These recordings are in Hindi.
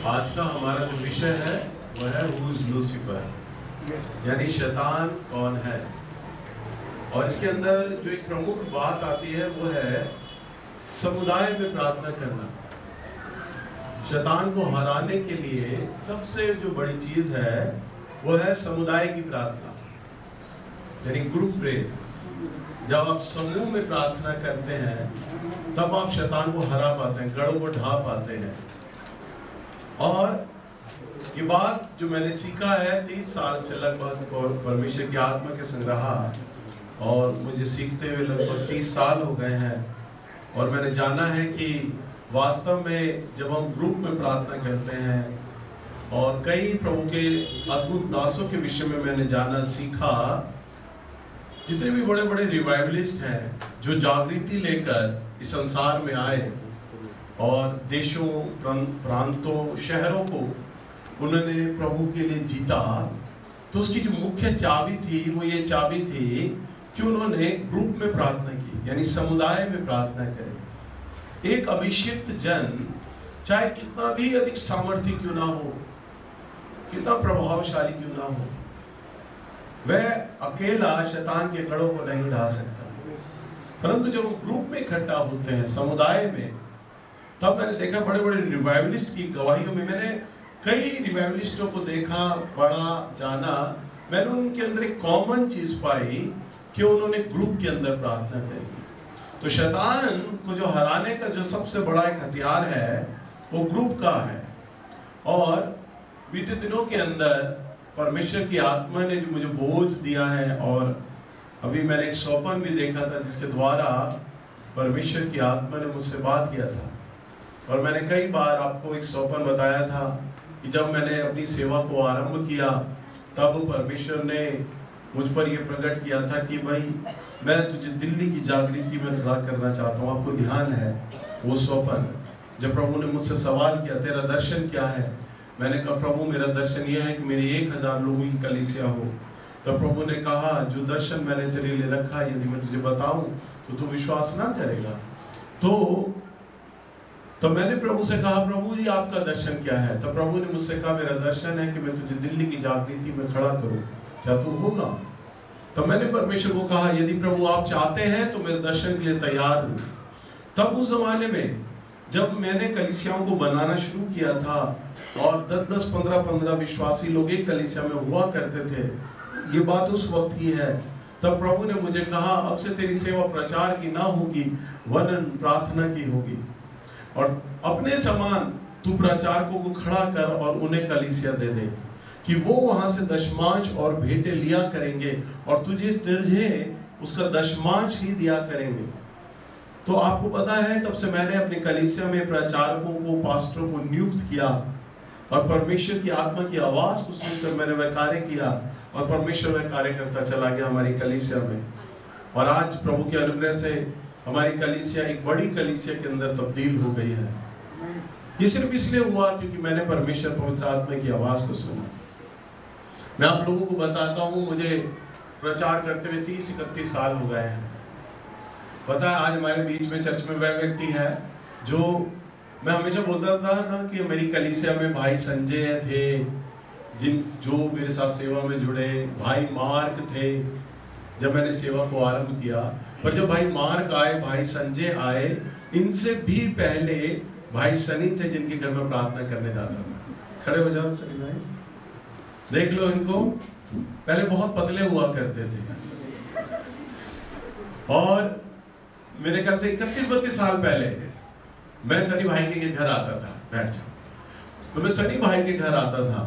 आज का हमारा जो विषय है वह है हु इज लूसीफर, यानी शैतान कौन है। और इसके अंदर जो एक प्रमुख बात आती है वो है समुदाय में प्रार्थना करना। शैतान को हराने के लिए सबसे जो बड़ी चीज है वो है समुदाय की प्रार्थना, यानी ग्रुप प्रेयर। जब आप समूह में प्रार्थना करते हैं तब आप शैतान को हरा पाते हैं, गढ़ों को ढा पाते हैं। और ये बात जो मैंने सीखा है 30 साल से लगभग, और परमेश्वर की आत्मा के संग रहा, और मुझे सीखते हुए लगभग 30 साल हो गए हैं। और मैंने जाना है कि वास्तव में जब हम ग्रुप में प्रार्थना करते हैं, और कई प्रभु के अद्भुत दासों के विषय में मैंने जाना सीखा, जितने भी बड़े बड़े रिवाइवलिस्ट हैं जो जागृति लेकर इस संसार में आए और देशों, प्रांतों, शहरों को उन्होंने प्रभु के लिए जीता, तो उसकी जो मुख्य चाबी थी वो ये चाबी थी कि उन्होंने ग्रुप में प्रार्थना की, यानी समुदाय में प्रार्थना करी। एक अभिषिक्त जन चाहे कितना भी अधिक सामर्थ्य क्यों ना हो, कितना प्रभावशाली क्यों ना हो, वह अकेला शैतान के गढ़ों को नहीं ढा सकता। परंतु जब हम ग्रुप में इकट्ठा होते हैं, समुदाय में, तब मैंने देखा बड़े बड़े रिवाइवलिस्ट की गवाहियों में, मैंने कई रिवाइवलिस्टों को देखा, पढ़ा, जाना, मैंने उनके अंदर एक कॉमन चीज पाई कि उन्होंने ग्रुप के अंदर प्रार्थना करी। तो शैतान को जो हराने का जो सबसे बड़ा एक हथियार है वो ग्रुप का है। और बीते दिनों के अंदर परमेश्वर की आत्मा ने जो मुझे बोझ दिया है, और अभी मैंने एक स्वप्न भी देखा था जिसके द्वारा परमेश्वर की आत्मा ने मुझसे बात किया था। और मैंने कई बार आपको एक स्वप्न बताया था कि जब मैंने अपनी सेवा को आरंभ किया तब परमेश्वर ने मुझ पर यह प्रकट किया था कि भाई मैं तुझे दिल्ली की जागृति में खड़ा करना चाहता हूँ। आपको ध्यान है वो स्वप्न, जब प्रभु ने मुझसे सवाल किया तेरा दर्शन क्या है, मैंने कहा प्रभु मेरा दर्शन यह है कि मेरी 1000 लोगों की कलीसिया हो। तो प्रभु ने कहा जो दर्शन मैंने तेरे लिए रखा यदि मैं तुझे बताऊं तो तू विश्वास ना करेगा। तो मैंने प्रभु से कहा प्रभु जी आपका दर्शन क्या है। तो प्रभु ने मुझसे कहा मेरा दर्शन है कि मैं तुझे दिल्ली की जागृति में खड़ा करूं, क्या तू होगा। तो मैंने परमेश्वर को कहा यदि प्रभु आप चाहते हैं तो मैं इस दर्शन के लिए तैयार हूं। तब उस जमाने में जब मैंने कलीसियाओं को बनाना शुरू किया था और 10-10, 15-15 विश्वासी लोग एक कलीसिया में हुआ करते थे, ये बात उस वक्त की है, तब प्रभु ने मुझे कहा अब से तेरी सेवा प्रचार की ना होगी वरन प्रार्थना की होगी, और अपने समान तू प्रचारकों को खड़ा कर और उन्हें कलीसिया दे दे कि वो वहां से दशमांश और भेंटें लिया करेंगे और तुझे उसका दशमांश ही दिया करेंगे। तो आपको पता है तब से मैंने अपनी कलीसिया में प्रचारकों को, पास्टरों को नियुक्त किया, और परमेश्वर की आत्मा की आवाज को सुनकर मैंने वह कार्य किया, और परमेश्वर वह कार्य करता चला गया हमारी कलीसिया में। और आज प्रभु के अनुग्रह से हमारी कलीसिया एक बड़ी कलीसिया के अंदर तब्दील हो गई है। ये सिर्फ इसलिए हुआ क्योंकि मैंने परमेश्वर पवित्र आत्मा की आवाज को सुना। मैं आप लोगों को बताता हूँ, मुझे प्रचार करते हुए 30-31 साल हो गए हैं। पता है आज हमारे बीच में चर्च में वह व्यक्ति है जो मैं हमेशा बोलता था ना कि मेरी कलीसिया में भाई संजय थे जो मेरे साथ सेवा में जुड़े, भाई मार्क थे जब मैंने सेवा को आरंभ किया, पर जब भाई मार्क आए, भाई संजय आए, इनसे भी पहले भाई सनी थे जिनके घर में प्रार्थना करने जाता था। खड़े हो जाओ सनी भाई, देख लो इनको, पहले बहुत पतले हुआ करते थे, और मेरे ख्याल से 31-32 साल पहले मैं सनी भाई के घर आता था, बैठ जाओ, तो मैं सनी भाई के घर आता था,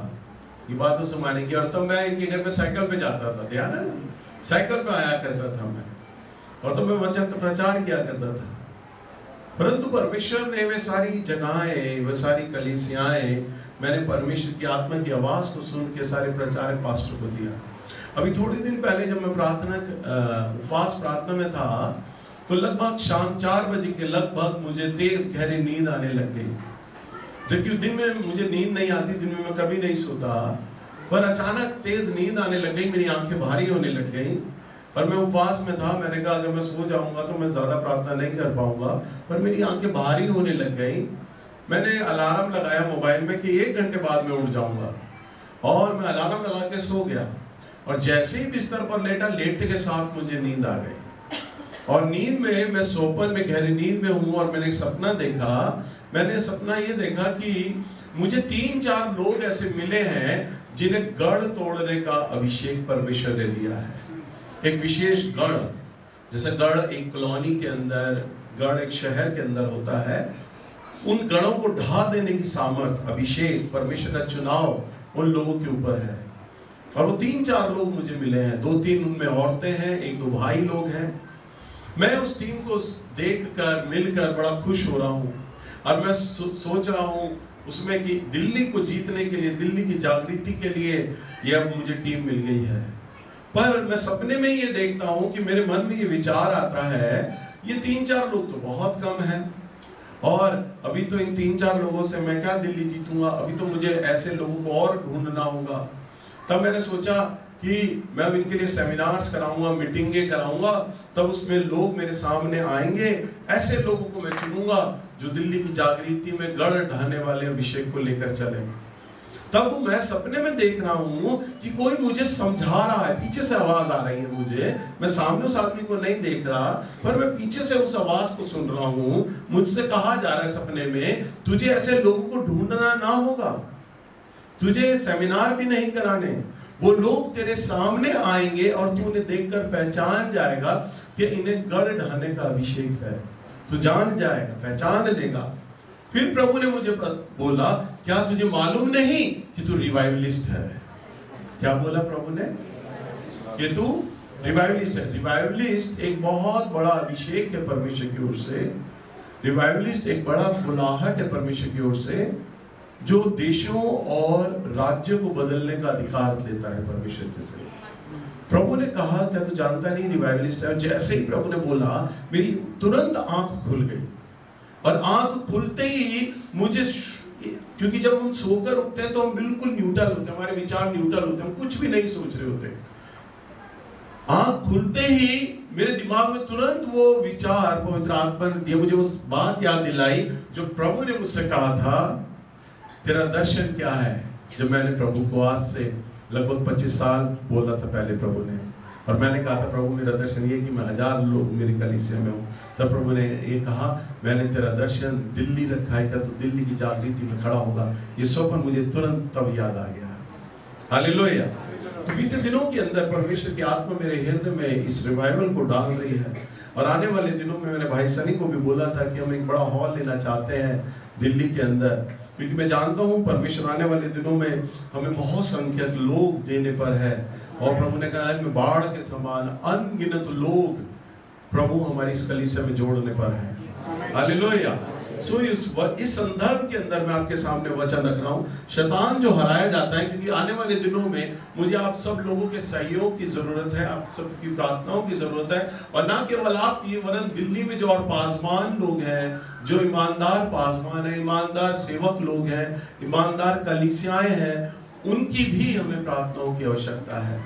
ये बात तो समाने की, और तब मैं इनके घर में साइकिल पे जाता था, ध्यान है ना, साइकिल पे आया करता था मैं, और तो मैं वचन का प्रचार किया करता था। परंतु परमेश्वर ने वे सारी जगहें, वे सारी कलीसियाएं, मैंने परमेश्वर की आत्मा की आवाज को सुन के सारे प्रचारक पास्टर को दिया। अभी थोड़े दिन पहले जब मैं उपवास प्रार्थना में था, तो लगभग शाम 4 बजे के लगभग मुझे तेज गहरी नींद आने लग गई। जबकि दिन में मुझे नींद नहीं आती, दिन में मैं कभी नहीं सोता, पर अचानक तेज नींद आने लग गई, मेरी आंखें भारी होने लग गई। पर मैं उपवास में था, मैंने कहा अगर मैं सो जाऊंगा तो मैं ज्यादा प्रार्थना नहीं कर पाऊंगा, पर मेरी आंखें भारी होने लग गई। मैंने अलार्म लगाया मोबाइल में कि 1 घंटे बाद मैं उठ जाऊंगा, और मैं अलार्म लगा के सो गया। और जैसे ही बिस्तर पर लेटा, लेटते के साथ मुझे नींद आ गई। और नींद में मैं सोपन में, गहरी नींद में हूँ, और मैंने एक सपना देखा। मैंने सपना ये देखा कि मुझे 3-4 लोग ऐसे मिले हैं जिन्हें गढ़ तोड़ने का अभिषेक परमेश्वर ने दिया है। एक विशेष गढ़, जैसे गढ़ एक कॉलोनी के अंदर, गढ़ एक शहर के अंदर होता है, उन गढ़ों को ढा देने की सामर्थ, अभिषेक, परमेश्वर का चुनाव उन लोगों के ऊपर है। और वो 3-4 लोग मुझे मिले हैं, 2-3 उनमें औरतें हैं, 1-2 भाई लोग हैं। मैं उस टीम को देखकर, मिलकर बड़ा खुश हो रहा हूँ। और मैं सोच रहा हूँ उसमें कि दिल्ली को जीतने के लिए, दिल्ली की जागृति के लिए ये अब मुझे टीम मिल गई है। पर मैं सपने में ये देखता हूँ कि मेरे मन में ये विचार आता है, ये 3-4 लोग तो बहुत कम हैं, और अभी तो इन 3-4 लोगों से मैं क्या दिल्ली जीतूंगा, अभी तो मुझे ऐसे लोगों को और ढूंढना होगा। तब मैंने सोचा कि मैं अब इनके लिए सेमिनार्स कराऊंगा, मीटिंगें कराऊंगा, तब उसमें लोग मेरे सामने आएंगे। ऐसे लोगों को मैं चुनूंगा जो दिल्ली की जागृति में गढ़ ढाने वाले अभिषेक को लेकर चले। तब मैं सपने में देख रहा हूं कि कोई मुझे समझा रहा है, पीछे से आवाज आ रही है मुझे, मैं सामने उस आदमी को नहीं देख रहा, पर मैं पीछे से उस आवाज को सुन रहा हूं। मुझसे कहा जा रहा है सपने में, तुझे ऐसे लोगों को ढूंढना ना होगा, तुझे सेमिनार भी नहीं कराने, वो लोग तेरे सामने आएंगे और तू उन्हें देखकर पहचान जाएगा कि इन्हें गढ़ ढाने का अभिषेक है। तू जान जाएगा, पहचान लेगा। फिर प्रभु ने मुझे बोला, क्या तुझे मालूम नहीं कि तू रिवाइवलिस्ट है? क्या बोला प्रभु ने? कि तू रिवाइवलिस्ट है। रिवाइवलिस्ट एक बहुत बड़ा अभिषेक है परमेश्वर की ओर से। रिवाइवलिस्ट एक बड़ा बुलाहट है परमेश्वर की ओर से, जो देशों और राज्यों को बदलने का अधिकार देता है परमेश्वर से। प्रभु ने कहा, क्या तू जानता नहीं रिवाइवलिस्ट है? और जैसे ही प्रभु ने बोला, मेरी तुरंत आंख खुल गई। और आंख खुलते ही मुझे, क्योंकि जब हम सोकर उठते हैं तो हम बिल्कुल न्यूट्रल होते हैं, हमारे विचार न्यूट्रल होते हैं, हम कुछ भी नहीं सोच रहे होते। आंख खुलते ही मेरे दिमाग में तुरंत वो विचार पवित्र आत्मा ने दिया, मुझे उस बात याद दिलाई जो प्रभु ने मुझसे कहा था, तेरा दर्शन क्या है? जब मैंने प्रभु को आज से लगभग 25 साल बोला था पहले प्रभु ने, और मैंने कहा था प्रभु मेरा दर्शन ये कि मैं 1000 लोग मेरी कलीसिया में हूँ। तब प्रभु ने ये कहा, मैंने तेरा दर्शन दिल्ली रखा है, क्या तू दिल्ली की जागृति में खड़ा होगा? ये स्वप्न मुझे तुरंत तब याद आ गया। हालेलुया। तो बीते दिनों के अंदर परमेश्वर की आत्मा मेरे हृदय में इस रिवाइवल को डाल रही है। और आने वाले दिनों में मैंने भाई सनी को भी बोला था कि हम एक बड़ा हॉल लेना चाहते हैं दिल्ली के अंदर, क्योंकि मैं जानता हूँ परमेश्वर आने वाले दिनों में हमें बहुत संख्यक लोग देने पर है। और प्रभु ने कहा है कि बाढ़ के समान अनगिनत लोग प्रभु हमारी इस कलीसिया में जोड़ने पर है। हालेलुया। सो इस संदर्भ के अंदर मैं आपके सामने वचन रख रहा हूँ, शैतान जो हराया जाता है, क्योंकि आने वाले दिनों में मुझे आप सब लोगों के सहयोग की जरूरत है, आप सबकी प्रार्थनाओं की जरूरत है। और ना केवल आपकी, वरन दिल्ली में जो और पासवान लोग हैं, जो ईमानदार पासवान है, ईमानदार सेवक लोग हैं, ईमानदार कलीसियाएं हैं, उनकी भी हमें प्रार्थनाओं की आवश्यकता है।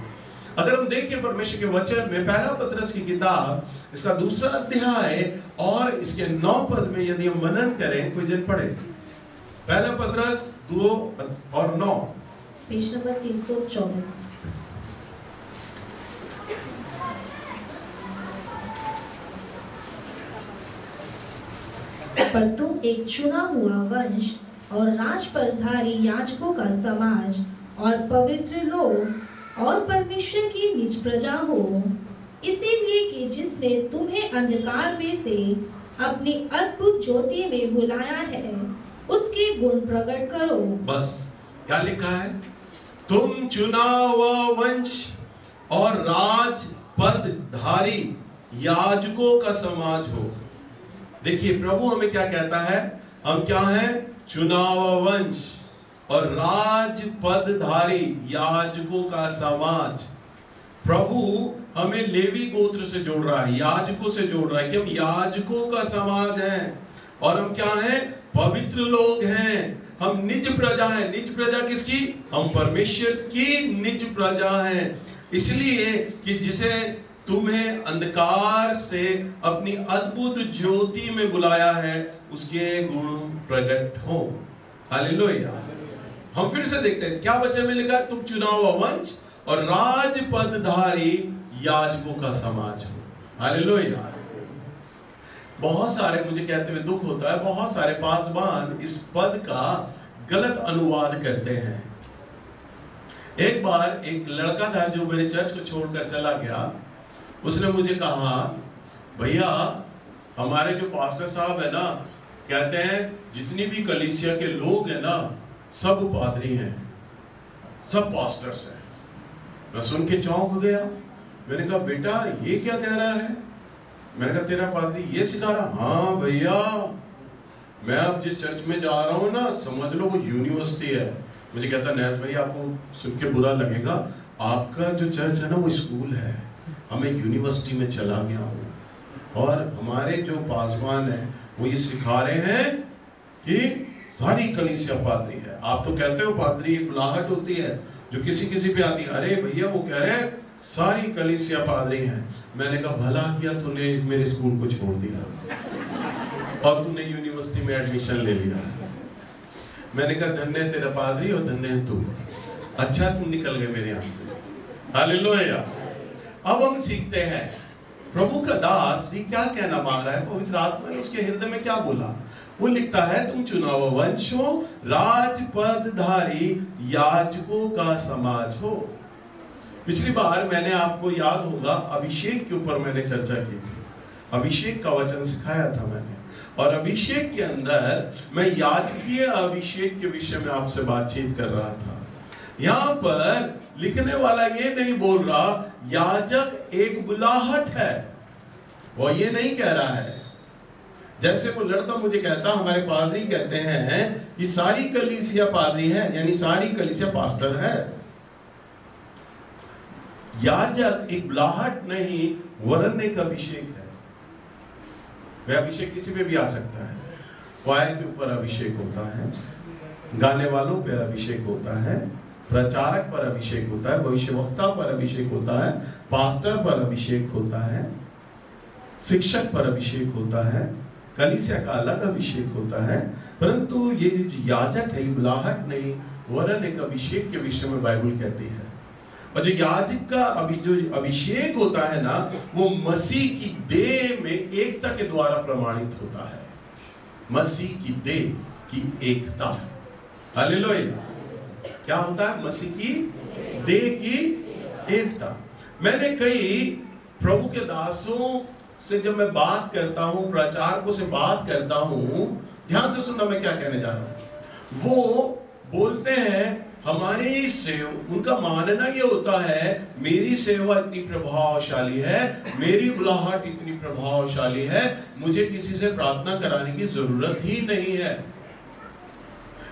अगर हम देखें परमेश्वर के वचन में, पहला पतरस की किताब इसका 2रा अध्याय और इसके 9 पद में यदि हम मनन करें, कोई जन पढ़े पहला पतरस 2 और 9, पेज नंबर 324। पर तुम एक चुना हुआ वंश और राजपदधारी याजकों का समाज और पवित्र लोग और परमेश्वर की निज प्रजा हो, इसीलिए कि जिसने तुम्हें अंधकार में से अपनी अद्भुत ज्योति में बुलाया है, उसके गुण प्रकट करो। बस क्या लिखा है? तुम चुना हुआ वंश और राजपदधारी याजकों का समाज हो। देखिए प्रभु हमें क्या कहता है, हम क्या हैं? चुना हुआ वंश और राजपदधारी याजकों का समाज। प्रभु हमें लेवी गोत्र से जोड़ रहा है, याजकों से जोड़ रहा है कि हम याजकों का समाज हैं। और हम क्या हैं? पवित्र लोग हैं, हम निज प्रजा हैं। निज प्रजा किसकी? हम परमेश्वर की निज प्रजा हैं। इसलिए कि जिसे तुम्हें अंधकार से अपनी अद्भुत ज्योति में बुलाया है, उसके गुण प्रकट हो। हालेलुया। हम फिर से देखते हैं क्या वचन में लिखा है, तुम चुना हुआ वंश और राजपदधारी याजकों का समाज हो। हालेलुया। बहुत सारे, मुझे कहते हुए दुख होता है, बहुत सारे पासवान इस पद का गलत अनुवाद करते हैं। एक बार एक लड़का था जो मेरे चर्च को छोड़कर चला गया। उसने मुझे कहा, भैया हमारे जो पास्टर साहब है ना, कहते हैं जितनी भी कलीसिया के लोग हैं ना, सब पादरी हैं, सब पास्टर्स हैं। मैं सुन के चौंक गया। मैंने कहा बेटा ये क्या कह रहा है? मैंने कहा तेरा पादरी ये सिखा रहा? हाँ भैया, मैं अब जिस चर्च में जा रहा हूँ ना, समझ लो वो यूनिवर्सिटी है। मुझे कहता नैस भाई आपको सुन के बुरा लगेगा, आपका जो चर्च है ना वो स्कूल है, हमें यूनिवर्सिटी में चला गया हूँ। और हमारे जो पासवान है वो ये सिखा रहे हैं कि सारी कलीसिया पादरी है। आप तो कहते हो पादरी एक बुलाहट होती है जो किसी किसी पे आती है। अरे भैया वो कह रहे हैं सारी कलीसिया पादरी हैं। मैंने कहा भला किया तूने मेरे स्कूल को छोड़ दिया और तूने यूनिवर्सिटी में एडमिशन ले लिया। मैंने कहा धन्य है तेरा पादरी और धन्य है तू, अच्छा तुम निकल गए मेरे यहाँ से। हालेलुया। अब हम सीखते हैं प्रभु का दास ये क्या कहना मांग रहा है, पवित्र आत्मा ने उसके हृदय में क्या बोला। वो लिखता है तुम चुना हुआ वंश हो, राजपदधारी याजकों का समाज हो। पिछली बार मैंने आपको याद होगा अभिषेक के ऊपर मैंने चर्चा की थी, अभिषेक का वचन सिखाया था मैंने, और अभिषेक के अंदर मैं याजकीय अभिषेक के विषय में आपसे बातचीत कर रहा था। यहाँ पर लिखने वाला ये नहीं बोल रहा याजक एक बुलाहट है, वो ये नहीं कह रहा है। जैसे वो लड़का मुझे कहता हमारे पादरी कहते हैं कि सारी कलीसिया पादरी है, यानी सारी कलीसिया पास्टर है। याजक एक बुलाहट नहीं वरन एक अभिषेक है। वह अभिषेक किसी पे भी आ सकता है। क्वायर के ऊपर अभिषेक होता है, गाने वालों पे अभिषेक होता है, प्रचारक पर अभिषेक होता है, भविष्यवक्ता पर अभिषेक होता है, पास्टर पर अभिषेक होता है, शिक्षक पर अभिषेक होता है, कलीसिया का अलग अभिषेक होता है। परंतु ये याजक है, बुलाहट नहीं वरन एक अभिषेक के विषय में बाइबल कहती है। और जो याजक का जो अभिषेक होता है ना, वो मसीह की देह में एकता के द्वारा प्रमाणित होता है। मसीह की देह की एकता। हालेलुया। क्या होता है? मसीह की देह की एकता। मैंने कई प्रभु के दासों से जब मैं बात करता हूं, प्रचारकों से बात करता हूं, ध्यान से सुनना मैं क्या कहने जा रहा हूं। वो बोलते हैं हमारी सेवा, उनका मानना ये होता है मेरी सेवा इतनी प्रभावशाली है, मेरी बुलाहट इतनी प्रभावशाली है, मुझे किसी से प्रार्थना कराने की जरूरत ही नहीं है।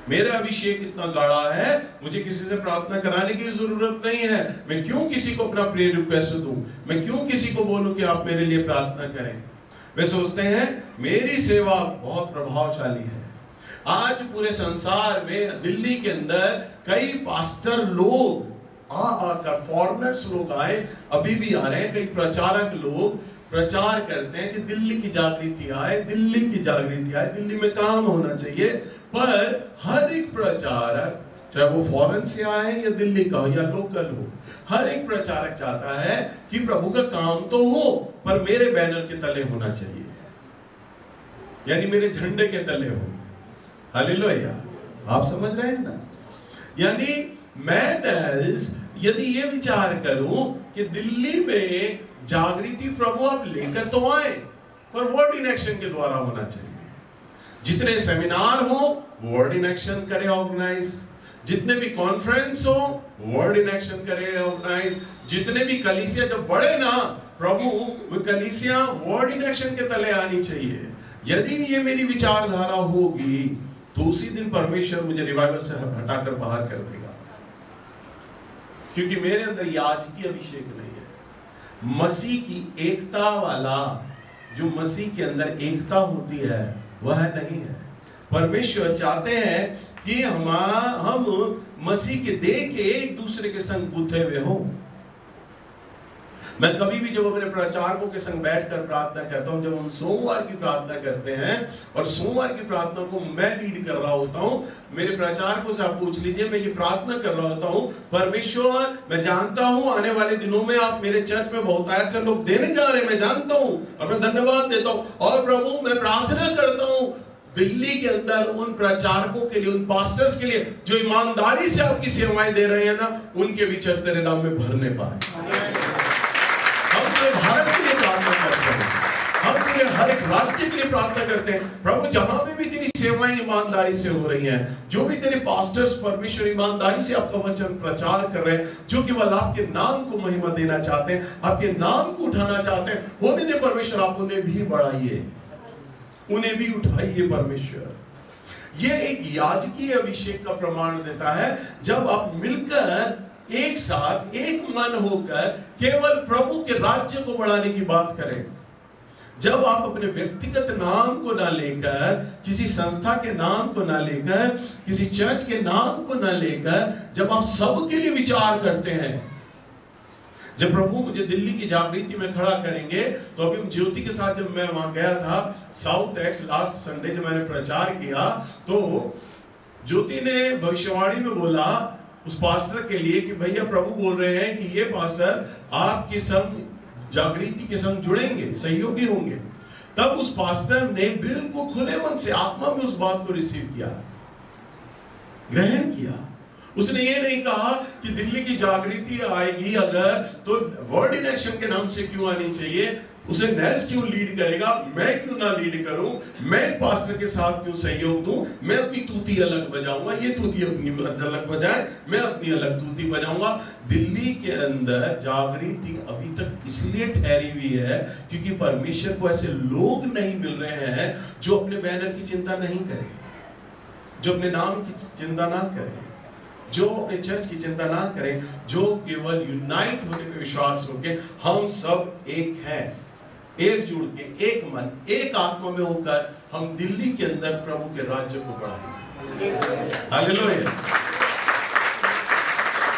मेरा अभिषेक इतना गाढ़ा है, मुझे किसी से प्रार्थना कराने की जरूरत नहीं है। मैं क्यों किसी को अपना प्रेयर रिक्वेस्ट दूं? मैं क्यों किसी को बोलूं कि आप मेरे लिए प्रार्थना करें? वे सोचते हैं मेरी सेवा बहुत प्रभावशाली है। आज पूरे संसार में दिल्ली के अंदर कई पास्टर लोग आकर, फॉरेनर्स लोग आए, अभी भी आ रहे हैं, कई प्रचारक लोग प्रचार करते हैं कि दिल्ली की जागृति आए, दिल्ली की जागृति आए, दिल्ली में काम होना चाहिए। पर हर एक प्रचारक, चाहे वो फॉरेन से आए या दिल्ली का हो या लोकल हो, हर एक प्रचारक चाहता है कि प्रभु का काम तो हो पर मेरे बैनर के तले होना चाहिए, यानी मेरे झंडे के तले हो। हालेलुया। आप समझ रहे हैं ना? यानी मैं यदि ये विचार करूं कि दिल्ली में जागृति प्रभु आप लेकर तो आए, पर वर्ड इन एक्शन के द्वारा होना चाहिए। जितने सेमिनार हो वर्ड इन एक्शन करें ऑर्गेनाइज, जितने भी कॉन्फ्रेंस हो वर्ड इन एक्शन करें ऑर्गेनाइज, जितने भी कलीसिया जब बढ़े ना प्रभु, वो कलीसिया वर्ड इन एक्शन के तले आनी चाहिए। यदि ये मेरी विचारधारा होगी तो उसी दिन परमेश्वर मुझे रिवाइवल से हटाकर बाहर कर देगा, क्योंकि मेरे अंदर याजकीय अभिषेक नहीं है। मसीह की एकता वाला, जो मसीह के अंदर एकता होती है वह नहीं है। परमेश्वर चाहते हैं कि हम मसीह के देह के एक दूसरे के संग गुथे हुए हों। मैं कभी भी जब अपने प्रचारकों के संग बैठकर प्रार्थना करता हूं, जब हम सोमवार की प्रार्थना करते हैं और सोमवार की प्रार्थना को मैं लीड कर रहा होता हूं, मेरे प्रचारकों से आप पूछ लीजिए, मैं ये प्रार्थना कर रहा होता हूं, परमेश्वर मैं जानता हूं आने वाले दिनों में आप मेरे चर्च में बहुत ऐसे लोग देने जा रहे हैं, मैं जानता हूं और मैं धन्यवाद देता हूं। और प्रभु मैं प्रार्थना करता हूं दिल्ली के अंदर उन प्रचारकों के लिए, उन पास्टर्स के लिए जो ईमानदारी से आपकी सेवाएं दे रहे हैं ना, उनके भी चर्च तेरे नाम में भरने पाए। हम पूरे भारत के लिए प्रार्थना करते हैं, हम पूरे हर एक राज्य के लिए प्रार्थना करते हैं। प्रभु जहां पे भी तेरी सेवाएं ईमानदारी से हो रही हैं, जो भी तेरे पास्टर्स परमेश्वर ईमानदारी से आपका वचन प्रचार कर रहे हैं, जो केवल आपके नाम को महिमा देना चाहते हैं, आपके नाम को उठाना चाहते हैं, होने दे परमेश्वर, आप उन्हें भी बढ़ाइए, उन्हें भी उठाइए परमेश्वर। ये एक याजकीय अभिषेक का प्रमाण देता है जब आप मिलकर एक साथ एक मन होकर केवल प्रभु के राज्य को बढ़ाने की बात करें। जब आप अपने व्यक्तिगत नाम को ना लेकर, किसी संस्था के नाम को ना लेकर, किसी चर्च के नाम को ना लेकर, जब आप सबके लिए विचार करते हैं, जब प्रभु मुझे दिल्ली की जागृति में खड़ा करेंगे, तो अभी ज्योति के साथ जब मैं वहां गया था साउथ एक्स लास्ट संडे, जब मैंने प्रचार किया, तो ज्योति ने भविष्यवाणी में बोला उस पास्टर के लिए कि भैया प्रभु बोल रहे हैं कि ये पास्टर आपके संग जागृति के संग जुड़ेंगे, सहयोगी होंगे। तब उस पास्टर ने बिल्कुल खुले मन से आत्मा में उस बात को रिसीव किया, ग्रहण किया। उसने ये नहीं कहा कि दिल्ली की जागृति आएगी अगर तो वर्ड इन एक्शन के नाम से क्यों आनी चाहिए, उसे नेल्स क्यों लीड करेगा, मैं क्यों ना लीड करूं, मैं पास्टर के साथ क्यों सहयोग दूं, मैं अपनी तूती अलग बजाऊंगा, ये तूती अपनी अलग बजाए, मैं अपनी अलग तूती बजाऊंगा। दिल्ली के अंदर जागृति अभी तक इसलिए ठहरी हुई है क्योंकि परमेश्वर को ऐसे लोग नहीं मिल रहे हैं जो अपने बैनर की चिंता नहीं करें, जो अपने नाम की चिंता ना करें, जो अपने चर्च की चिंता ना करें, जो केवल यूनाइट होने पे विश्वास रखें। हम सब एक हैं, एकजुट के, एक मन, एक आत्मा में होकर हम दिल्ली के अंदर प्रभु के राज्य को बढ़ाएंगे। हालेलुया।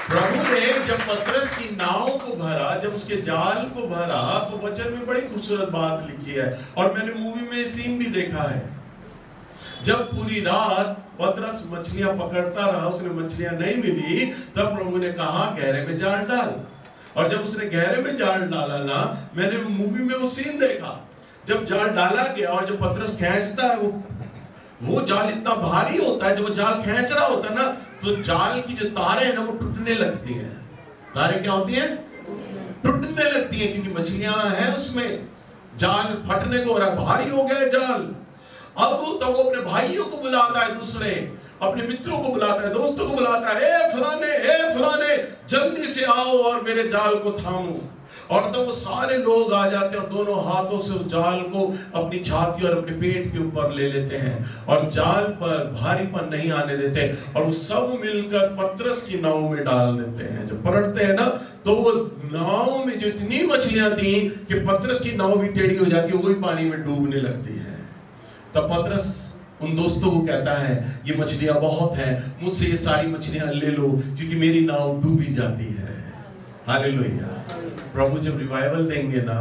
प्रभु ने जब पतरस की नाव को भरा, जब उसके जाल को भरा, तो वचन में बड़ी खूबसूरत बात लिखी है और मैंने मूवी में सीन भी देखा है। जब पूरी रात पतरस मछलियां पकड़ता रहा, उसने मछलियां नहीं मिली, तब प्रभु ने कहा गहरे में जाल डाल। और जब उसने गहरे में जाल डाला ना, मैंने मूवी में वो सीन देखा, जब जाल डाला गया और जब पतरस खींचता है, वो जाल इतना भारी होता है, जब वो जाल खींच रहा होता है ना, तो जाल की जो तारें हैं ना वो टूटने लगती हैं। तारें क्या होती हैं? टूटने लगती हैं, क्योंकि मछलियां हैं उसमें, जाल फटने को हो रहा है, भारी हो गया जाल। अब तो वो अपने भाइयों को बुलाता है, दूसरे अपने मित्रों को बुलाता है, दोस्तों को बुलाता है, ए फलाने जल्दी से आओ और मेरे जाल को थामो। और तो वो सारे लोग आ जाते हैं और दोनों हाथों से उस जाल को अपनी छाती और अपने पेट के ऊपर ले लेते हैं और जाल पर भारीपन नहीं आने देते, और वो सब मिलकर पतरस की नाव में डाल देते हैं। जब पलटते हैं ना, तो वो नाव में जो इतनी मछलियां थी कि पतरस की नाव भी टेढ़ी हो जाती है, वो भी पानी में डूबने लगती है। तब पतरस उन दोस्तों को कहता है, ये मछलियां बहुत हैं, मुझसे ये सारी मछलियां ले लो क्योंकि मेरी नाव डूबी जाती है। हालेलुया। प्रभु जब रिवाइवल देंगे ना,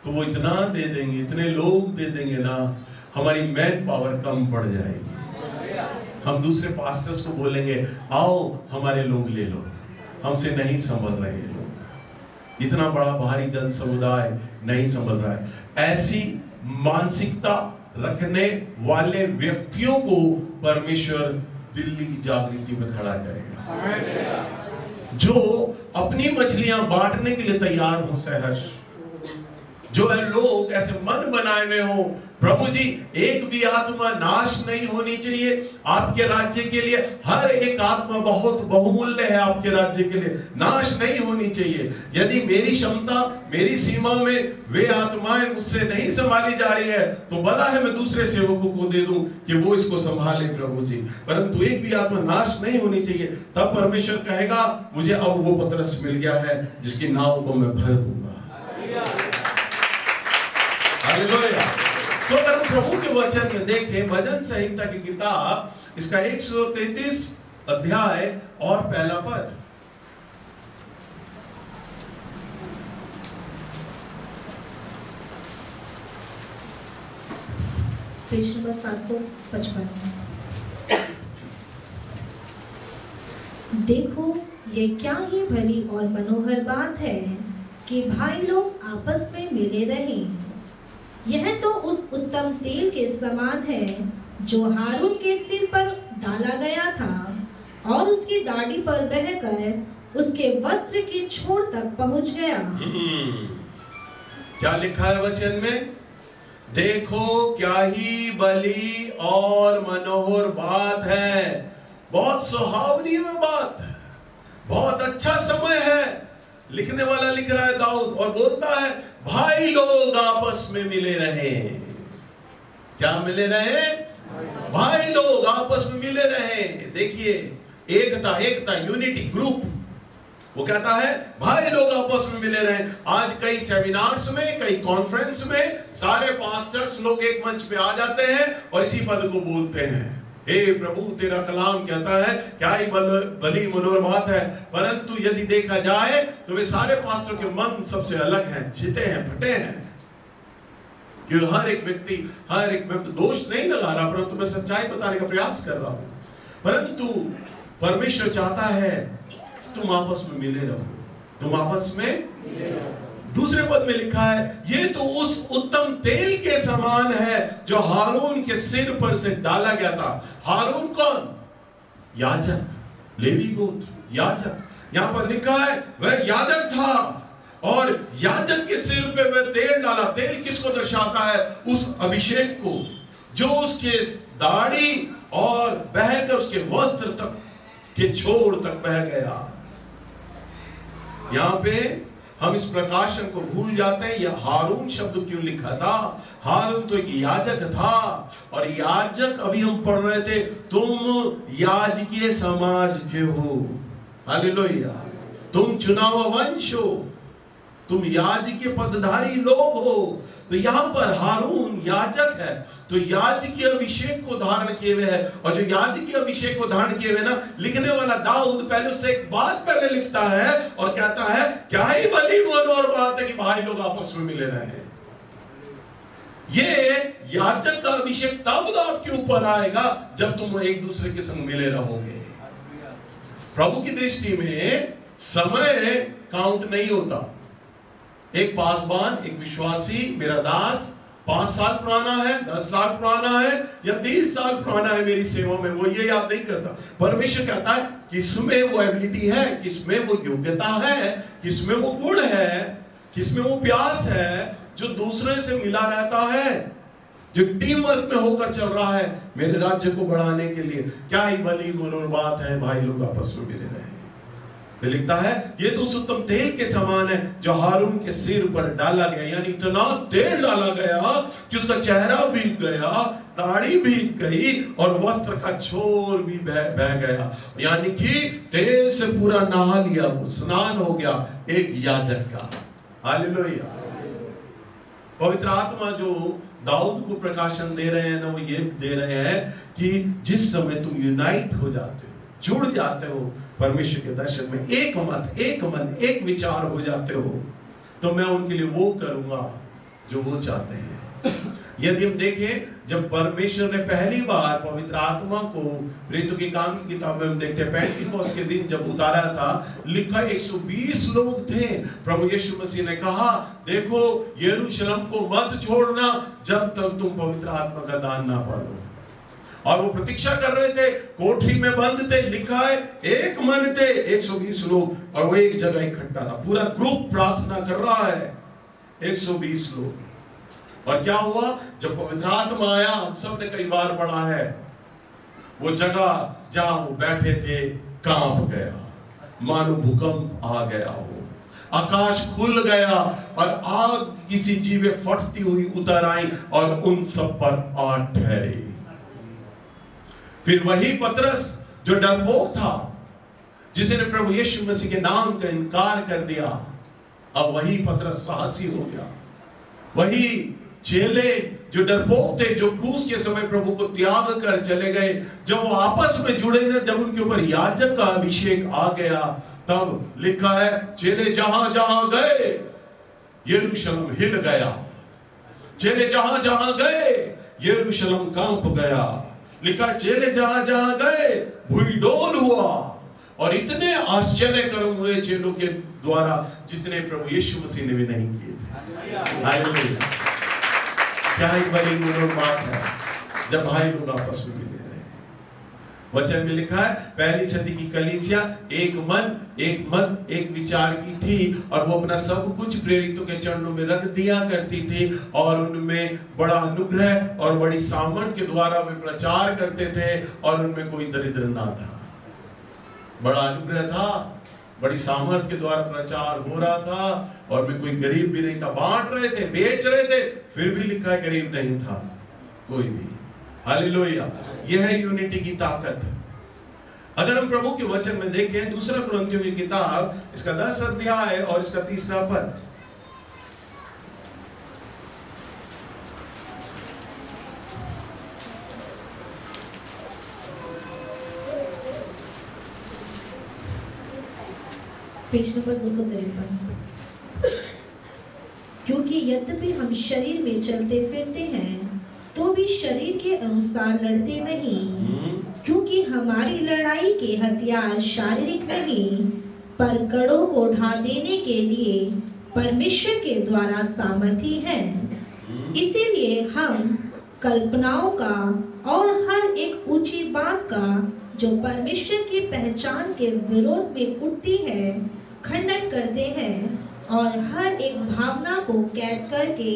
तो वो इतना दे देंगे, इतने लोग दे देंगे ना, हमारी मैन पावर कम पड़ जाएगी। हम दूसरे पास्टर्स को बोलेंगे, आओ हमारे लोग ले लो, हमसे नहीं संभल रहे ये लोग, इतना बड़ा भारी जन समुदाय नहीं संभल रहा है। ऐसी मानसिकता रखने वाले व्यक्तियों को परमेश्वर दिल्ली की जागृति में खड़ा करेगा, जो अपनी मछलियां बांटने के लिए तैयार हो सहर्ष, जो है लोग ऐसे मन बनाए हुए हो, प्रभु जी एक भी आत्मा नाश नहीं होनी चाहिए आपके राज्य के लिए, हर एक आत्मा बहुत बहुमूल्य है आपके राज्य के लिए, नाश नहीं होनी चाहिए। यदि मेरी क्षमता, मेरी सीमा में वे आत्माएं मुझसे नहीं संभाली जा रही है, तो भला है मैं दूसरे सेवकों को दे दूं कि वो इसको संभाले प्रभु जी, परंतु एक भी आत्मा नाश नहीं होनी चाहिए। तब परमेश्वर कहेगा, मुझे अब वो पतरस मिल गया है जिसकी नाव को मैं भर दूंगा। हालेलुया। तो अगर प्रभु के वचन में देखें, भजन संहिता की किताब, इसका 133 अध्याय और पहला पद, पेज नंबर 755। देखो, ये क्या ही भली और मनोहर बात है कि भाई लोग आपस में मिले रहें। यह तो उस उत्तम तेल के समान है जो हारून के सिर पर डाला गया था और उसकी दाढ़ी पर बहकर उसके वस्त्र की छोर तक पहुंच गया। क्या लिखा है वचन में? देखो क्या ही भली और मनोहर बात है। बहुत सुहावनी में बात है, बहुत अच्छा समय है। लिखने वाला लिख रहा है दाऊद और बोलता है भाई लोग आपस में मिले रहे। क्या मिले रहे? भाई लोग आपस में मिले रहे। देखिए, एकता यूनिटी ग्रुप। वो कहता है भाई लोग आपस में मिले रहे। आज कई सेमिनार्स में, कई कॉन्फ्रेंस में सारे पास्टर्स लोग एक मंच पे आ जाते हैं और इसी पद को बोलते हैं, हे प्रभु तेरा कलाम कहता है क्या ही भली मनोहर बात है। परंतु यदि देखा जाए तो वे सारे पास्टर के मन सबसे अलग हैं, छिते हैं, फटे हैं। कि हर एक व्यक्ति, हर एक, मैं दोष नहीं लगा रहा, परंतु मैं सच्चाई बताने का प्रयास कर रहा हूं। परंतु परमेश्वर चाहता है तुम आपस में मिले रहो, तुम आपस में। दूसरे पद में लिखा है ये तो उस उत्तम तेल के समान है जो हारून के सिर पर से डाला गया था। हारून कौन? याजक, लेवी गोत्र याजक। यहां पर लिखा है वह याजक था और याजक के सिर पे वह तेल डाला। तेल किसको दर्शाता है? उस अभिषेक को जो उसके दाढ़ी और बहकर उसके वस्त्र तक के छोर तक बह गया। यहां पे हम इस प्रकाशन को भूल जाते हैं। यह हारून शब्द क्यों लिखा था? हारून तो एक याजक था और याजक, अभी हम पढ़ रहे थे, तुम याजकीय समाज के हो। हालेलुया। तुम चुना हुआ वंश हो, तुम याजकीय पदधारी लोग हो। तो यहां पर हारून याजक है, तो याजकीय अभिषेक को धारण किए हुए है। और जो याजकीय अभिषेक को धारण किए हुए ना, लिखने वाला दाऊद पहले उससे एक बात पहले लिखता है और कहता है क्या ही भली मनोहर बात है कि भाई लोग आपस में मिले रहे। ये याजक का अभिषेक तब आपके ऊपर आएगा जब तुम एक दूसरे के संग मिले रहोगे। प्रभु की दृष्टि में समय काउंट नहीं होता। एक पासवान, एक विश्वासी, मेरा दास 5 साल पुराना है, 10 साल पुराना है या 30 साल पुराना है मेरी सेवा में, वो ये याद नहीं करता। परमेश्वर कहता है किसमें वो एबिलिटी है, किसमें वो योग्यता है, किसमें वो गुण है, किसमें वो प्यास है जो दूसरे से मिला रहता है, जो टीम वर्क में होकर चल रहा है मेरे राज्य को बढ़ाने के लिए। क्या ही भली मनोहर बात है भाई लोग आपस में मिले रहे। लिखता है ये तो उस उत्तम तेल के समान है जो हारून के सिर पर डाला गया। यानी इतना तेल डाला गया कि उसका चेहरा भीग गया, दाढ़ी भीग गई और वस्त्र का छोर भी बह गया। यानी कि तेल से पूरा नहा लिया, वो स्नान हो गया एक याजक का। हालेलुया। पवित्र आत्मा जो दाऊद को प्रकाशन दे रहे हैं ना, वो ये दे रहे हैं कि जिस समय तुम यूनाइट हो जाते हो, जुड़ जाते हो परमेश्वर के दर्शन में, एक मत, एक मन, एक विचार हो जाते हो, तो मैं उनके लिए वो करूंगा जो वो चाहते हैं। यदि हम देखें जब परमेश्वर ने पहली बार पवित्र आत्मा को प्रेरितों के काम की किताब में हम देखते हैं पेंटिकोस्ट के दिन जब उतारा था, लिखा 120 लोग थे। प्रभु यीशु मसीह ने कहा देखो यरूशलेम को मत छोड़ना जब तक तुम पवित्र आत्मा का दान ना पा लो। और वो प्रतीक्षा कर रहे थे, कोठरी में बंद थे। लिखा है एक मन थे 120 लोग और वो एक जगह इकट्ठा था। पूरा ग्रुप प्रार्थना कर रहा है, 120 लोग। और क्या हुआ जब पवित्र आत्मा आया, हम सब ने कई बार पढ़ा है, वो जगह जहां वो बैठे थे कांप गया, मानो भूकंप आ गया हो, आकाश खुल गया और आग किसी जीवे फटती हुई उतर आई और उन सब पर आ ठहरे। फिर वही पतरस जो डरपोक था, जिसने प्रभु यीशु मसीह के नाम का इनकार कर दिया, अब वही पतरस साहसी हो गया। वही चेले जो डरपोक थे, जो क्रूस के समय प्रभु को त्याग कर चले गए, जब वो आपस में जुड़े ना, जब उनके ऊपर याजक का अभिषेक आ गया, तब लिखा है चेले जहां जहां गए यरूशलेम हिल गया। चेले जहां जहां गए यरूशलेम कांप गया। लिखा चेले जहां जहां गए भूडोल हुआ और इतने आश्चर्य कर्म हुए चेलों के द्वारा जितने प्रभु यीशु मसीह ने भी नहीं किए थे। हालेलुया। क्या एक बड़ी मनोरम बात है जब भाई लोग आपस में मिले रहे। वचन में लिखा है पहली सदी की कलीसिया एक मन एक मत एक विचार की थी और वो अपना सब कुछ प्रेरितों के चरणों में रख दिया करती थी और उनमें बड़ा अनुग्रह और बड़ी सामर्थ के द्वारा वे प्रचार करते थे और उनमें कोई दरिद्र ना था। बड़ा अनुग्रह था, बड़ी सामर्थ के द्वारा प्रचार हो रहा था और में कोई गरीब भी नहीं था। बांट रहे थे, बेच रहे थे, फिर भी लिखा है गरीब नहीं था कोई भी। हालेलुया। यह है यूनिटी की ताकत। अगर हम प्रभु के वचन में देखें दूसरा कुरिन्थियों की किताब इसका 10 अध्याय और इसका 3 पद। Page number 253। क्योंकि यद्यपि हम शरीर में चलते फिरते हैं तो भी शरीर के अनुसार लड़ते नहीं, क्योंकि हमारी लड़ाई के हथियार शारीरिक नहीं पर गढ़ों को ढा देने के लिए परमेश्वर के द्वारा सामर्थी हैं। इसीलिए हम कल्पनाओं का और हर एक ऊंची बात का जो परमेश्वर की पहचान के विरोध में उठती है खंडन करते हैं और हर एक भावना को कैद करके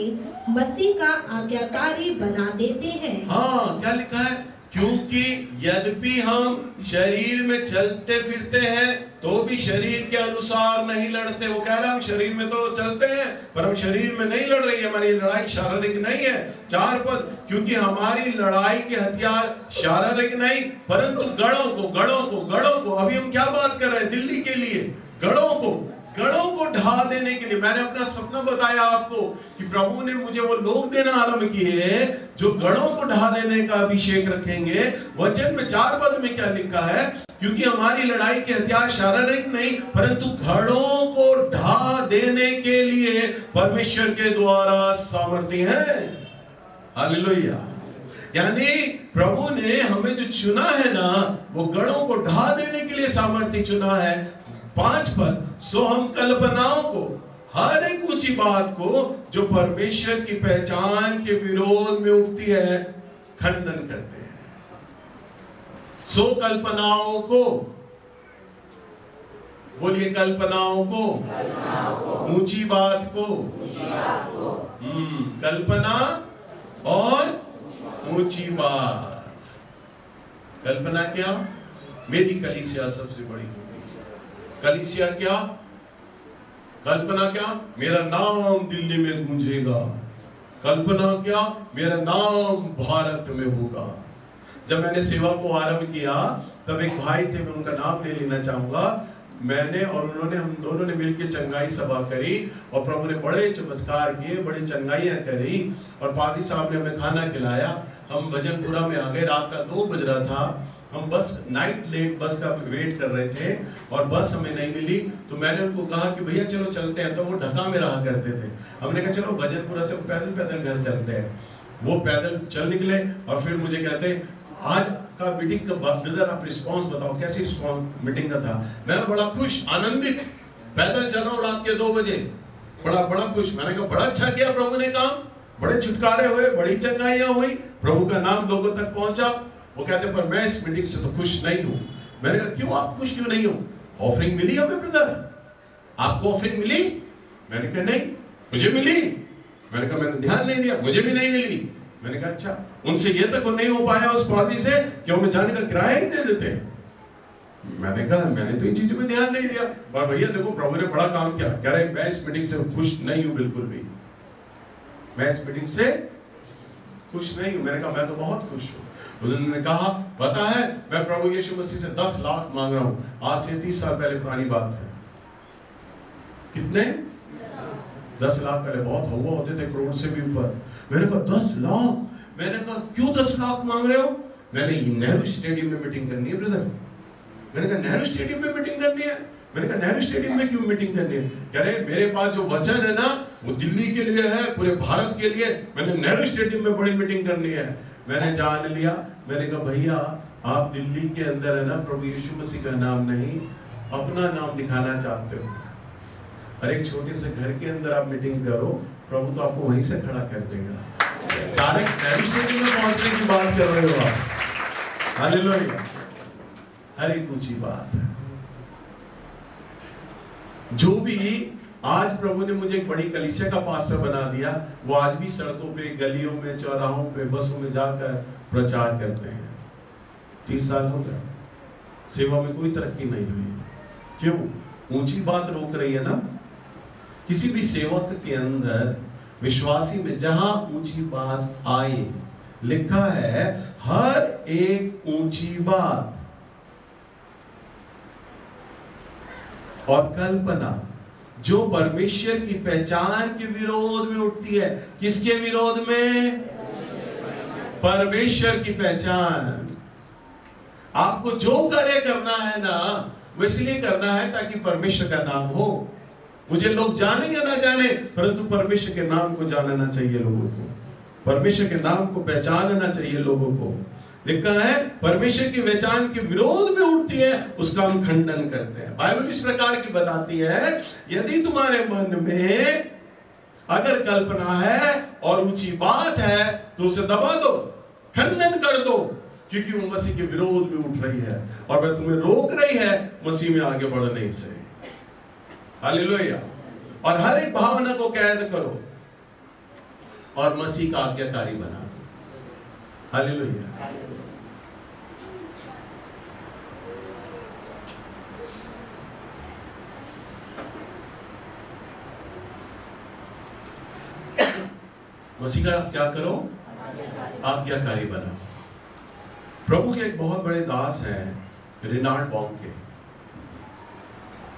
मसीह का आज्ञाकारी बना देते हैं। हाँ, क्या लिखा है? क्योंकि यद्यपि हम शरीर में चलते फिरते हैं तो भी शरीर के अनुसार नहीं लड़ते। वो कह रहा है हम शरीर में तो चलते हैं पर हम शरीर में नहीं लड़ रही है, हमारी लड़ाई शारीरिक नहीं है। 4 पद, क्योंकि हमारी लड़ाई के हथियार शारीरिक नहीं परंतु गढ़ों को अभी हम क्या बात कर रहे हैं? दिल्ली के लिए गढ़ों को ढा देने के लिए। मैंने अपना सपना बताया आपको कि प्रभु ने मुझे वो लोग देना आरंभ किए जो गढ़ों को ढा देने का अभिषेक रखेंगे। वचन में 4 पद में क्या लिखा है? क्योंकि हमारी लड़ाई के हथियार शारीरिक नहीं परंतु गढ़ों को ढा देने के लिए परमेश्वर के द्वारा सामर्थी हैं। हालेलुया। यानी प्रभु ने हमें जो चुना है ना वो गढ़ों को ढा देने के लिए सामर्थी चुना है। 5 पद, सो हम कल्पनाओं को हर एक ऊंची बात को जो परमेश्वर की पहचान के विरोध में उठती है खंडन करते हैं। सो कल्पनाओं को, बोलिए कल्पनाओं को, ऊंची बात को, कल्पना और ऊंची बात। कल्पना क्या? मेरी कलीसिया सबसे बड़ी हो गई। कलीसिया क्या? कल्पना क्या? मेरा नाम दिल्ली में गूंजेगा। कल्पना क्या? मेरा नाम भारत में होगा। जब मैंने सेवा को आरंभ किया तब एक भाई थे, मैं उनका नाम ले लेना चाहूंगा। मैंने और उन्होंने, हम दोनों ने मिलकर चंगाई सभा करी और प्रभु ने बड़े चमत्कार किए, बड़ी चंगाइयां करी और पादरी साहब ने हमें खाना खिलाया। हम भजनपुरा में आ गए, रात का 2 बज रहा था। हम बस नाइट लेट बस का वेट कर रहे थे और बस हमें नहीं मिली तो मैंने उनको कहा कि भैया चलो चलते हैं। तो वो ढका में रहा करते थे। हमने कहा चलो भजनपुरा से पैदल घर चलते हैं। वो पैदल चल निकले और फिर मुझे कहते आज का मीटिंग का ब्रदर आप रिस्पांस बताओ, कैसी रिस्पांस मीटिंग का था? मैं बड़ा खुश, आनंदित, पैदल चल रहा हूँ रात के 2 बजे, बड़ा खुश। मैंने कहा बड़ा अच्छा किया प्रभु ने काम, बड़े छुटकारे हुए, बड़ी चंगाइयां हुई, प्रभु का नाम लोगों तक पहुंचा। वो कहते पर मैं इस मीटिंग से तो खुश नहीं हूं। मैंने कहा क्यों, आप खुश क्यों नहीं हो? ऑफरिंग मिली हमें ब्रदर, आपको ऑफरिंग मिली? मैंने कहा नहीं, मुझे मिली। मैंने कहा मैंने ध्यान नहीं दिया, मुझे भी नहीं मिली। मैंने कहा अच्छा, उनसे ये तक नहीं हो पाया उस पादरी से कि हमें जाने का किराया ही दे देते। मैंने कहा मैंने तो इन चीजों में ध्यान नहीं दिया। और भैया देखो प्रभु ने बड़ा काम किया। कह रहे मैं इस मीटिंग से खुश नहीं हूं, बिल्कुल भी मैं इस मीटिंग से खुश नहीं हूं। मैंने कहा मैं तो बहुत खुश हूं। उन्होंने कहा पता है मैं प्रभु यीशु मसीह से 10 लाख मांग रहा हूं। आज से 30 साल पहले पुरानी बात है। कितने? 10 लाख पहले बहुत हुआ होते थे, करोड़ से भी ऊपर। मैंने कहा 10 लाख? मैंने कहा क्यों 10 लाख मांग रहे हो? मैंने नेहरू स्टेडियम में मीटिंग करनी है ब्रदर। मैंने कहा नेहरू स्टेडियम में मीटिंग करनी है। मैंने कहा नेहरू स्टेडियम में क्यों मीटिंग करनी है? कह रहे मेरे पास जो वचन है ना वो दिल्ली के लिए है, पूरे भारत के लिए। मैंने नेहरू स्टेडियम में बड़ी मीटिंग करनी है। मैंने जान लिया। मैंने कहा भैया आप दिल्ली के अंदर है ना प्रभु यीशु मसीह का नाम नहीं अपना नाम दिखाना चाहते हो, और एक छोटे से घर के अंदर आप मीटिंग करो, प्रभु तो आपको वहीं से खड़ा कर देगा। डायरेक्ट नेहरू स्टेडियम में पहुंचने की बात कर रहे हो आप। हालेलुया। हर एक ऊंची बात। जो भी आज प्रभु ने मुझे एक बड़ी कलीसिया का पास्टर बना दिया, वो आज भी सड़कों पे, गलियों में, चौराहों पे, बसों में जाकर प्रचार करते हैं। 30 साल हो गए, सेवा में कोई तरक्की नहीं हुई। क्यों? ऊंची बात रोक रही है ना। किसी भी सेवक के अंदर, विश्वासी में जहां ऊंची बात आए, लिखा है हर एक ऊंची बात और कल्पना जो परमेश्वर की पहचान के विरोध में उठती है। किसके विरोध में? परमेश्वर की पहचान। आपको जो कार्य करना है ना, वो इसलिए करना है ताकि परमेश्वर का नाम हो। मुझे लोग जाने या ना जाने, परंतु परमेश्वर के नाम को जानना चाहिए लोगों को, परमेश्वर के नाम को पहचानना चाहिए लोगों को। लिखा है परमेश्वर की पहचान के विरोध में उठती है, उसका हम खंडन करते हैं। बाइबल इस प्रकार की बताती है, यदि तुम्हारे मन में अगर कल्पना है और ऊंची बात है तो उसे दबा दो, खंडन कर दो, क्योंकि वो मसीह के विरोध में उठ रही है और वह तुम्हें रोक रही है मसीह में आगे बढ़ने से। हालेलुया। और हर एक भावना को कैद करो और मसीह का आज्ञाकारी बना दो। हालेलुया। मसीह का क्या करो? आज्ञाकारी बना। प्रभु के एक बहुत बड़े दास हैं रेनाल्ड बॉन्के।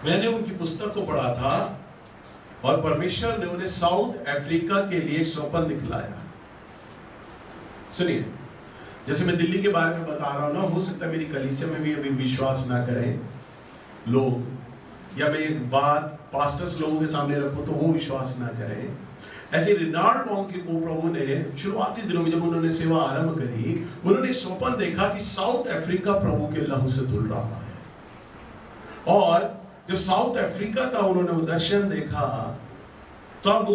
मैंने उनकी पुस्तक को पढ़ा था और परमेश्वर ने उन्हें साउथ अफ्रीका के लिए स्वप्न दिखलाया। सुनिए, जैसे मैं दिल्ली के बारे में बता रहा हूं ना, हो सकता है मेरी कलीसिया में भी अभी विश्वास ना करें लोग, या मैं एक बात पास्टर्स लोगों के सामने रखूं तो वो विश्वास ना करें। ऐसे रेनाल्ड बॉन्के को प्रभु ने शुरुआती दिनों में जब उन्होंने सेवा आरंभ करी, उन्होंने स्वप्न देखा कि साउथ अफ्रीका प्रभु के लहू से धुल रहा है। और जब साउथ अफ्रीका का उन्होंने वो दर्शन देखा, तब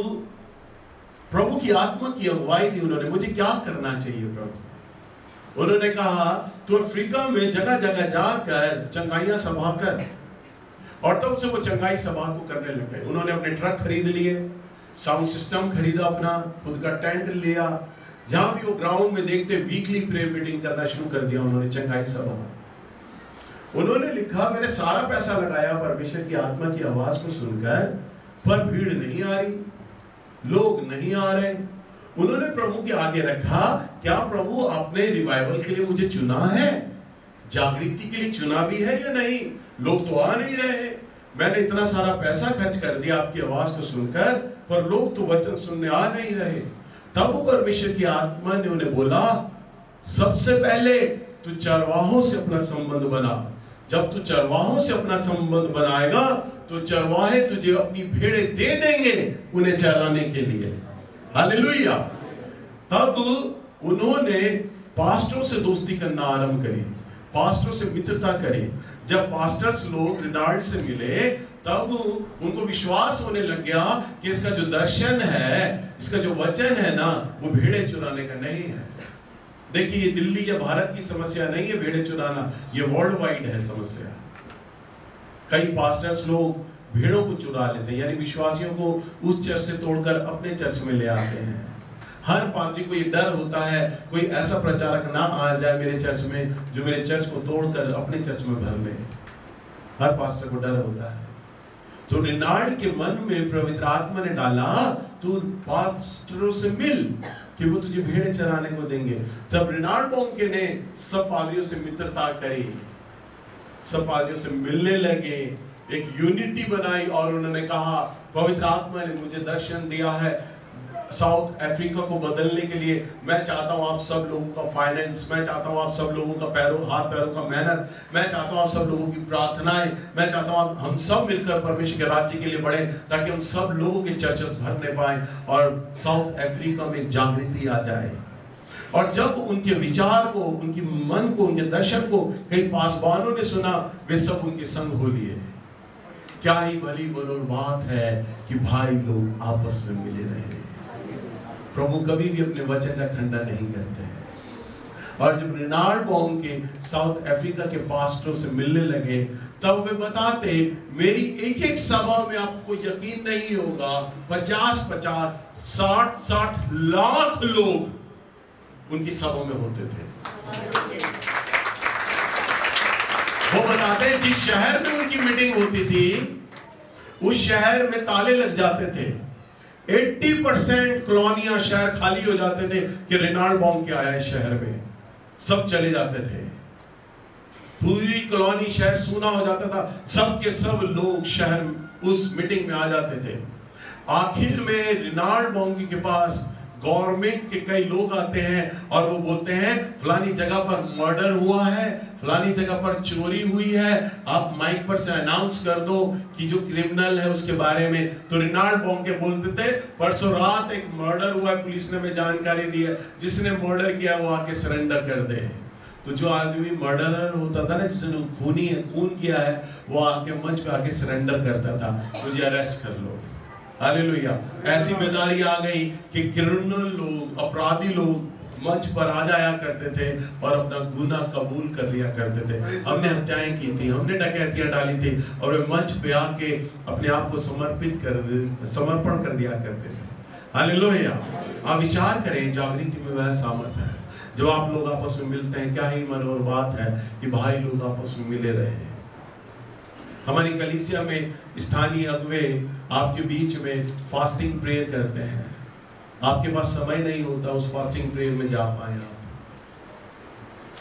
प्रभु की आत्मा की अगुवाई ली उन्होंने, मुझे क्या करना चाहिए प्रभु? उन्होंने कहा तो अफ्रीका में जगह जगह जाकर चंगाइयां सभा कर, और तब से वो चंगाई सभा को करने लग गए। उन्होंने अपने ट्रक खरीद लिए, साउंड सिस्टम खरीदा, अपना खुद का टेंट लिया, जहां भी वो ग्राउंड में देखते वीकली प्रेयर मीटिंग करना शुरू कर दिया उन्होंने, चंगाई सभा। उन्होंने लिखा मैंने सारा पैसा लगाया परमेश्वर की आत्मा की आवाज को सुनकर, पर भीड़ नहीं आ रही, लोग नहीं आ रहे। उन्होंने प्रभु के आगे रखा, क्या प्रभु आपने रिवाइवल के लिए मुझे चुना है, जागृति के लिए चुना भी है या नहीं? लोग तो आ नहीं रहे। मैंने इतना सारा पैसा खर्च कर दिया आपकी आवाज को सुनकर, पर लोग तो वचन सुनने आ नहीं रहे। तब परमेश्वर की आत्मा ने उन्हें बोला, सबसे पहले तू चरवाहों से अपना संबंध बना। जब तू चरवाहों से अपना संबंध बनाएगा तो चरवाहे तुझे अपनी भेड़ें दे देंगे उन्हें चराने के लिए। हालेलुया। तब उन्होंने पास्टरों से दोस्ती करना आरंभ करी, पास्टरों से मित्रता करी। जब पास्टर्स लोग रेनाल्ड से मिले, तब उनको विश्वास होने लग गया कि इसका जो दर्शन है, इसका जो वचन है ना, वो भेड़े चुराने का नहीं है। देखिए, ये दिल्ली या भारत की समस्या नहीं है भेड़े चुराना, ये वर्ल्ड वाइड है समस्या। कई पास्टर्स लोग भेड़ों को चुरा लेते हैं, यानी विश्वासियों को उस चर्च से तोड़कर अपने चर्च में ले आते हैं। हर पादरी को ये डर होता है कोई ऐसा प्रचारक ना आ जाए मेरे चर्च में जो मेरे चर्च को तोड़कर अपने चर्च में भर ले। हर पास्टर को डर होता है। तो रेनाल्ड के मन में पवित्र आत्मा ने डाला, तू पास्टरों से मिल कि वो तुझे भेड़े चराने को देंगे। जब रेनाल्ड बॉन्के ने सब पादरियों से मित्रता करी, सब पादरियों से मिलने लगे, एक यूनिटी बनाई और उन्होंने कहा पवित्र आत्मा ने मुझे दर्शन दिया है, साउथ अफ्रीका को बदलने के लिए मैं चाहता हूं आप सब लोगों का फाइनेंस, मैं चाहता हूं आप सब लोगों का हाथ पैरों का मेहनत, मैं चाहता हूं आप सब लोगों की प्रार्थनाएं, मैं चाहता हूं हम सब मिलकर परमेश्वर के राज्य के लिए बढ़े, ताकि हम सब लोगों के चर्चेस भरने पाए और साउथ अफ्रीका में जागृति आ जाए। और जब उनके विचार को, उनके मन को, उनके दर्शन को कई पासवानों ने सुना, वे सब उनके संग हो लिए। क्या ही भली मनोर बात है कि भाई लोग आपस में मिले रहे। प्रभु कभी भी अपने वचन का खंडन नहीं करते हैं। और जब रेनाल्ड बॉन्ग के साउथ अफ्रीका के पास्टरों से मिलने लगे, तब वे बताते, मेरी एक एक सभा में आपको यकीन नहीं होगा 50-50, 60-60 लाख लोग उनकी सभा में होते थे। वो बताते हैं जिस शहर में उनकी मीटिंग होती थी, उस शहर में ताले लग जाते थे। 80% कॉलोनियां, शहर खाली हो जाते थे कि रेनाल्ड बॉन्ग क्या आया इस शहर में, सब चले जाते थे। पूरी कॉलोनी, शहर सूना हो जाता था, सब के सब लोग शहर उस मीटिंग में आ जाते थे। आखिर में रेनाल्ड बॉन्ग के पास गवर्नमेंट के कई लोग आते हैं और वो बोलते हैं फलानी जगह पर मर्डर हुआ है, फलानी जगह पर चोरी हुई है, आप माइक पर से अनाउंस कर दो कि जो क्रिमिनल है उसके बारे में। तो रेनाल्ड बॉन्ग के बोलते थे, परसों रात एक मर्डर हुआ है, पुलिस ने हमें जानकारी दी है, जिसने मर्डर किया वो आके सरेंडर कर दे। तो जो आदमी मर्डरर होता था ना, जिसने खून किया है, वो आके मंच पे आके सरेंडर करता था, मुझे अरेस्ट कर लो। हालेलुया। ऐसी बेदारी आ गई कि क्रिमिनल लोग, अपराधी लोग मंच पर आ जाया करते थे और अपना गुनाह कबूल कर लिया करते थे। हमने हत्याएं की थी, हमने डकैतियां डाली थी, और वे मंच पे आके अपने आप को समर्पण कर दिया करते थे। हालेलुया। आप विचार करें, जागृति में वह सामर्थ है जब आप लोग आपस में मिलते हैं। क्या ही मनोहर बात है कि भाई लोग आपस में मिले रहे। हमारी कलीसिया में स्थानीय अगुवे आपके बीच में फास्टिंग प्रेयर करते हैं। आपके पास समय नहीं होता उस फास्टिंग प्रेयर में जा पाए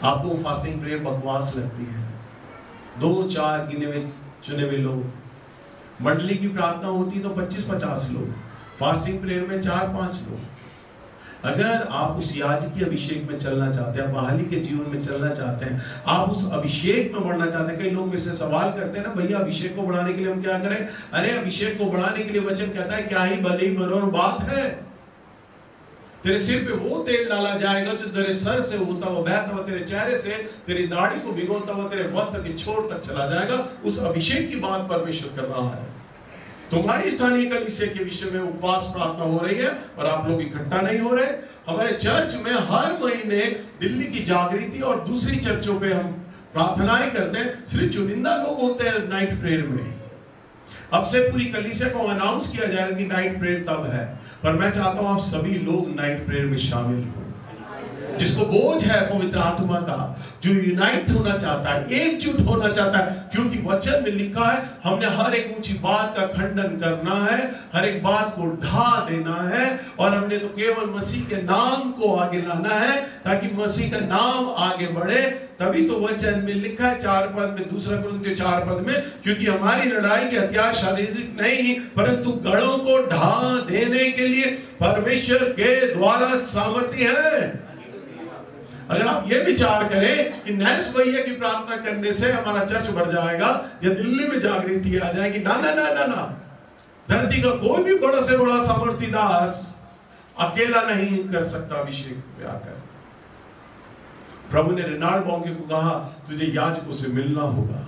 आपको फास्टिंग प्रेयर बकवास लगती है। 2-4 गिने हुए चुने हुए लोग। मंडली की प्रार्थना होती तो 25-50 लोग, फास्टिंग प्रेयर में 4-5 लोग। अगर आप उस याजकीय अभिषेक में चलना चाहते हैं, बहाली के जीवन में चलना चाहते हैं, आप उस अभिषेक में बढ़ना चाहते हैं। कई लोग मेरे से सवाल करते हैं ना, भैया अभिषेक को बढ़ाने के लिए हम क्या करें? अरे अभिषेक को बढ़ाने के लिए वचन कहता है, क्या ही भली मनोहर बात है, तेरे सिर पे वो तेल डाला जाएगा जो तेरे सर से होता हुआ बहता हुआ तेरे चेहरे से तेरी दाढ़ी को भिगोता हुआ तेरे वस्त्र के छोर तक चला जाएगा। उस अभिषेक की बात परमेश्वर कर रहा है। तुम्हारी स्थानीय कलीसिया के विषय में उपवास प्रार्थना हो रही है और आप लोग इकट्ठा नहीं हो रहे। हमारे चर्च में हर महीने दिल्ली की जागृति और दूसरी चर्चों पे हम प्रार्थनाएं करते हैं। सिर्फ चुनिंदा लोग होते हैं नाइट प्रेयर में। अब से पूरी कलीसिया को अनाउंस किया जाएगा कि नाइट प्रेयर तब है, पर मैं चाहता हूं आप सभी लोग नाइट प्रेयर में शामिल हो। जिसको बोझ है पवित्र आत्मा का, जो यूनाइट होना चाहता है, एकजुट होना चाहता है, क्योंकि वचन में लिखा है हमने हर एक ऊंची बात का खंडन करना है, हर एक बात को ढा देना है, और हमने तो केवल मसीह के नाम को आगे लाना है ताकि मसीह का नाम आगे बढ़े। तभी तो वचन में लिखा है 4 पद में, 2 कुरिन्थियों 4 पद में, क्योंकि हमारी लड़ाई के हथियार शारीरिक नहीं परंतु गढ़ों को ढा देने के लिए परमेश्वर के द्वारा सामर्थ्य है। अगर आप ये विचार करें कि नैस भैया की प्रार्थना करने से हमारा चर्च भर जाएगा या दिल्ली में जागृति आ जाएगी, ना ना ना ना ना। धरती का कोई भी बड़ा से बड़ा सामर्थी दास अकेला नहीं कर सकता अभिषेक में आकर। प्रभु ने रेनाल्ड बॉन्गे को कहा तुझे याजकों से मिलना होगा।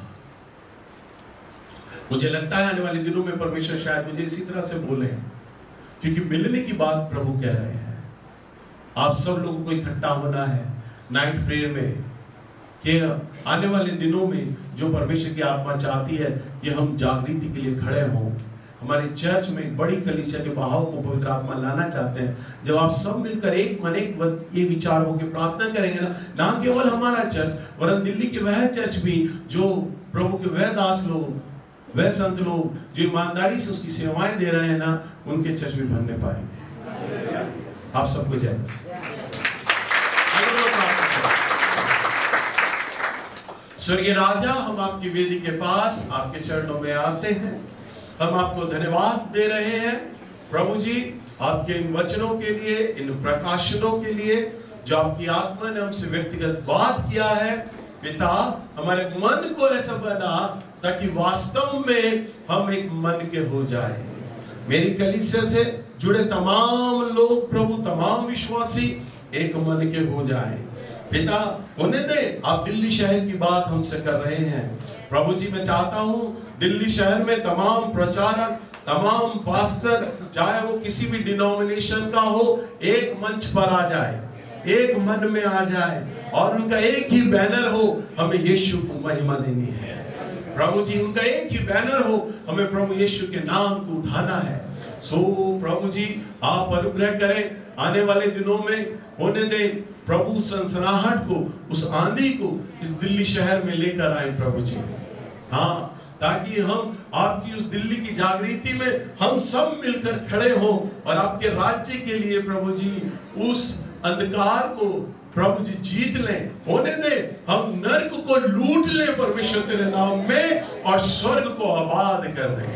मुझे लगता है आने वाले दिनों में परमेश्वर शायद मुझे इसी तरह से बोले, क्योंकि मिलने की बात प्रभु कह रहे हैं। आप सब लोगों को इकट्ठा होना है नाइट प्रेयर में, कि आने वाले दिनों में जो परमेश्वर की आत्मा चाहती है कि हम जागृति के लिए खड़े हों। हमारे चर्च में एक बड़ी कलीसिया के बहाव को पवित्र आत्मा लाना चाहते हैं। जब आप सब मिलकर एक मन एक ये विचार हो के प्रार्थना करेंगे ना केवल हमारा चर्च वरन दिल्ली के वह चर्च भी जो प्रभु के वह दास लोग, वह संत लोग जो ईमानदारी से उसकी सेवाएं दे रहे हैं ना, उनके चर्च भी भरने पाएंगे। आप सबको जय मसीह। स्वर्गीय राजा, हम आपकी वेदी के पास आपके चरणों में आते हैं। हम आपको धन्यवाद दे रहे हैं प्रभु जी, आपके इन वचनों के लिए, इन प्रकाशनों के लिए जो आपकी आत्मा ने हमसे व्यक्तिगत बात किया है। पिता, हमारे मन को ऐसा बना ताकि वास्तव में हम एक मन के हो जाए। मेरी कलीसिया से जुड़े तमाम लोग प्रभु, तमाम विश्वासी एक मन के हो जाएं। पिता, होने दे। आप दिल्ली शहर की बात हमसे कर रहे हैं प्रभु जी। मैं चाहता हूं दिल्ली शहर में तमाम प्रचारक, तमाम पास्टर, चाहे वो किसी भी डिनोमिनेशन का हो, एक मंच पर आ जाए, एक मन में आ जाए और उनका एक ही बैनर हो, हमें यीशु को महिमा देनी है। प्रभु जी, उनका एक ही बैनर हो, हमें प्रभु यीशु के नाम को उठाना है। सो प्रभु जी, आप अनुग्रह करें, आने वाले दिनों में होने दें प्रभु, सनसनाहट को, उस आंधी को इस दिल्ली शहर में लेकर आए प्रभु जी। हाँ, ताकि हम आपकी उस दिल्ली की जागृति में हम सब मिलकर खड़े हों और आपके राज्य के लिए प्रभु जी उस अंधकार को प्रभु जी जीत लें। होने दे हम नर्क को लूट लें परमेश्वर तेरे नाम में और स्वर्ग को आबाद कर दें।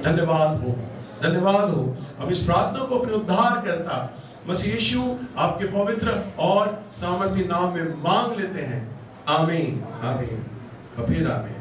धन्यवाद हो, धन्यवाद हो। हम इस प्रार्थना को अपने उद्धार करता मसीह यीशु आपके पवित्र और सामर्थी नाम में मांग लेते हैं। आमीन, आमीन, फिर आमीन।